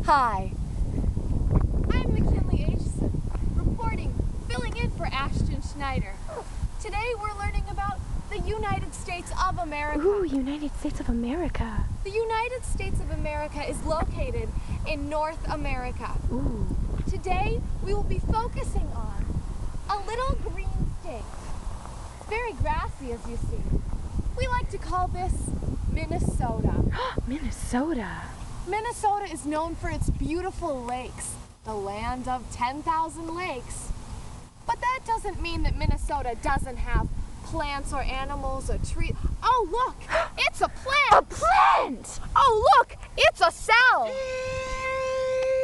Hi. I'm Mckinnley and Ashton, reporting, filling in for Ashton Schneider. Today we're learning about the United States of America. Ooh, United States of America. The United States of America is located in North America. Ooh. Today we will be focusing on a little green state. It's very grassy, as you see. We like to call this Minnesota. Minnesota. Minnesota is known for its beautiful lakes, the land of 10,000 lakes. But that doesn't mean that Minnesota doesn't have plants or animals or trees. Oh, look, it's a plant. A plant! Oh, look, it's a cell.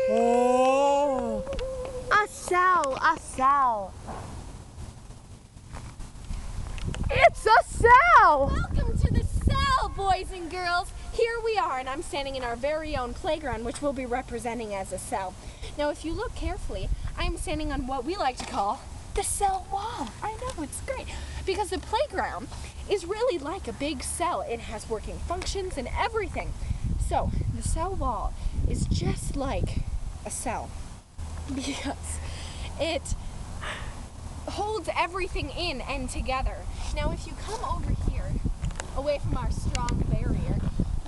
Oh. A cell. It's a cell. Welcome to the cell, boys and girls. Here we are, and I'm standing in our very own playground, which we'll be representing as a cell. Now, if you look carefully, I'm standing on what we like to call the cell wall. I know, it's great, because the playground is really like a big cell. It has working functions and everything. So, the cell wall is just like a cell, because it holds everything in and together. Now, if you come over here, away from our strong barrier,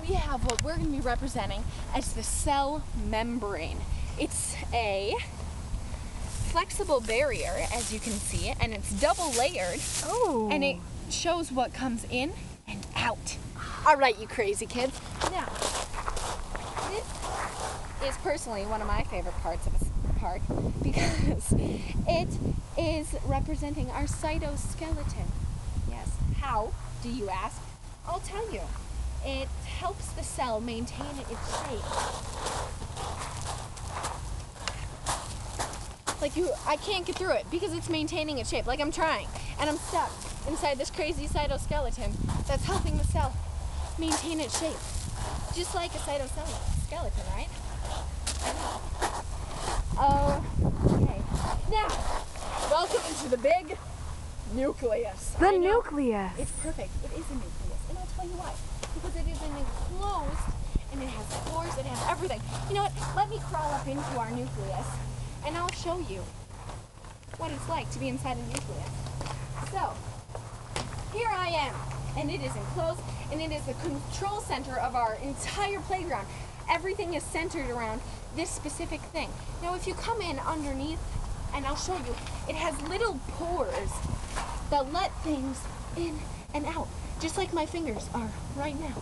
we have what we're going to be representing as the cell membrane. It's a flexible barrier, as you can see, and it's double layered. Oh. And it shows what comes in and out. All right, you crazy kids. Now, this is personally one of my favorite parts of a park because it is representing our cytoskeleton. Yes. How, do you ask? I'll tell you. It helps the cell maintain its shape. I can't get through it because it's maintaining its shape. Like I'm trying, and I'm stuck inside this crazy cytoskeleton that's helping the cell maintain its shape. Just like a cytoskeleton, right? Okay. Now, welcome into the big nucleus. The nucleus. It's perfect. It is a nucleus, and I'll tell you why. Because it is an enclosed, and it has pores, it has everything. You know what? Let me crawl up into our nucleus, and I'll show you what it's like to be inside a nucleus. So, here I am, and it is enclosed, and it is the control center of our entire playground. Everything is centered around this specific thing. Now, if you come in underneath, and I'll show you, it has little pores that let things in and out. Just like my fingers are right now.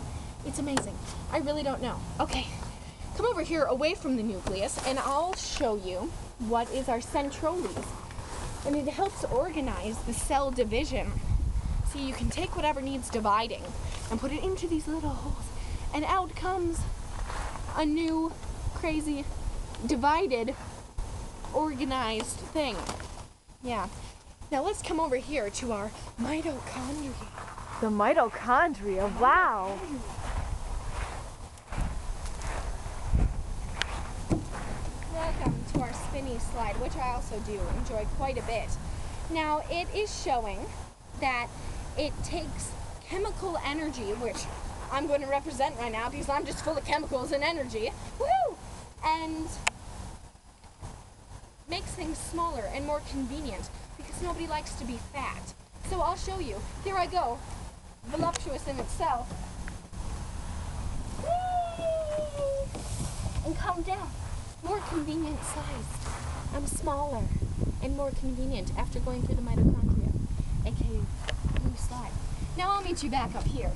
It's amazing. I really don't know. Okay, come over here away from the nucleus and I'll show you what is our centroles. And it helps organize the cell division. So you can take whatever needs dividing and put it into these little holes. And out comes a new, crazy, divided, organized thing. Yeah. Now let's come over here to our mitochondria. The mitochondria, wow. Welcome to our spinny slide, which I also do enjoy quite a bit. Now, it is showing that it takes chemical energy, which I'm going to represent right now because I'm just full of chemicals and energy. Woo! And makes things smaller and more convenient because nobody likes to be fat. So I'll show you. Here I go. Voluptuous in itself. And calm down. More convenient sized. I'm smaller and more convenient after going through the mitochondria, aka blue slide. Now I'll meet you back up here.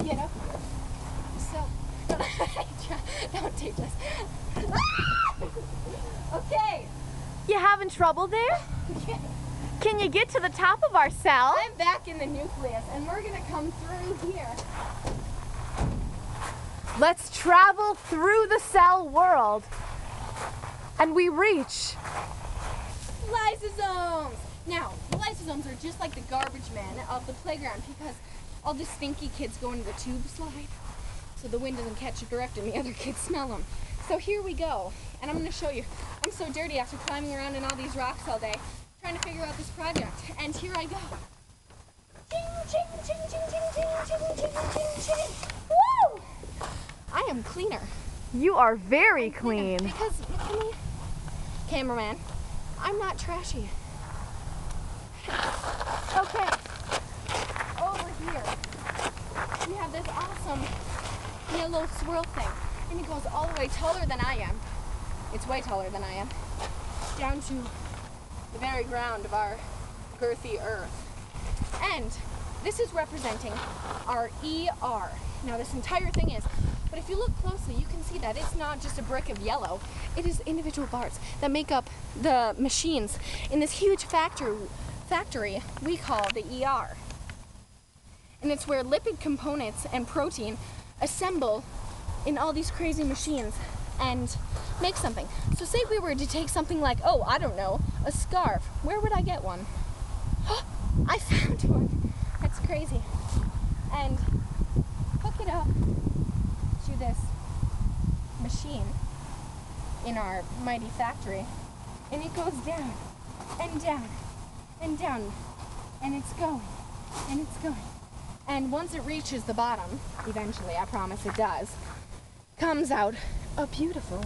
Get up here. So, don't take this. Okay. You having trouble there? Can you get to the top of our cell? I'm back in the nucleus, and we're gonna come through here. Let's travel through the cell world. And we reach Lysosomes! Now, lysosomes are just like the garbage men of the playground because all the stinky kids go into the tube slide, so the wind doesn't catch a direct and the other kids smell them. So here we go, and I'm gonna show you. I'm so dirty after climbing around in all these rocks all day, trying to figure out this project, and here I go. Ching, ching, ching, ching, ching, ching, ching, ching, ching, ching. Woo! I am cleaner You are very clean. Because, McKinley, cameraman, I'm not trashy. Okay, over here, we have this awesome little swirl thing, and it goes all the way taller than I am. It's way taller than I am, down to the very ground of our girthy earth. And this is representing our ER. Now this entire thing is, but if you look closely, you can see that it's not just a brick of yellow. It is individual parts that make up the machines in this huge factory we call the ER. And it's where lipid components and protein assemble in all these crazy machines and make something. So say we were to take something like, oh, I don't know, a scarf. Where would I get one? I found one. That's crazy. And hook it up to this machine in our mighty factory, and it goes down and down and down, and it's going and it's going. And once it reaches the bottom, eventually, I promise it does, comes out a beautiful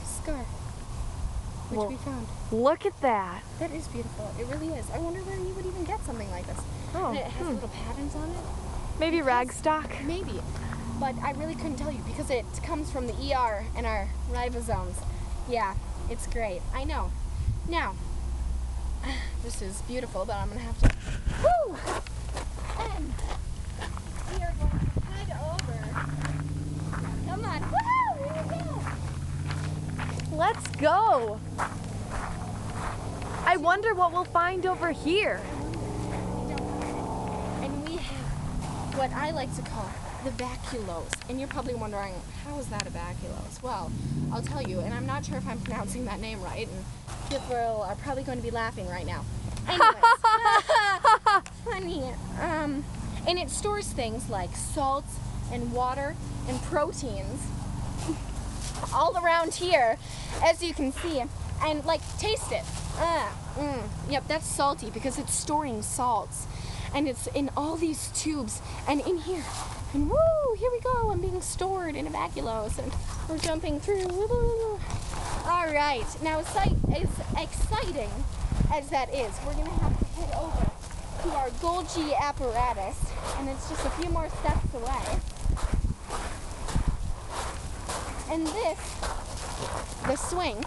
scarf, which we found. Look at that. That is beautiful. It really is. I wonder where you would even get something like this. Oh, And it has little patterns on it. Maybe rag stock? Maybe. But I really couldn't tell you because it comes from the ER and our ribosomes. Yeah, it's great. I know. Now, this is beautiful, but I'm going to have to... Woo! And we are going to head over. Come on. Woohoo! Here we go. Let's go. I wonder what we'll find over here. And we have what I like to call the vacuoles. And you're probably wondering, how is that a vacuoles? Well, I'll tell you, and I'm not sure if I'm pronouncing that name right, and people are probably going to be laughing right now. Anyways, funny. And it stores things like salts and water and proteins all around here, as you can see. And like, taste it. Yep, that's salty because it's storing salts. And it's in all these tubes and in here. And woo, here we go. I'm being stored in a vacuoles and we're jumping through. Woo. All right, now as exciting as that is, we're gonna have to head over to our Golgi apparatus, and it's just a few more steps away. And this, the swing,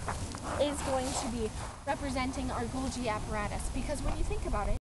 is going to be representing our Golgi apparatus, because when you think about it,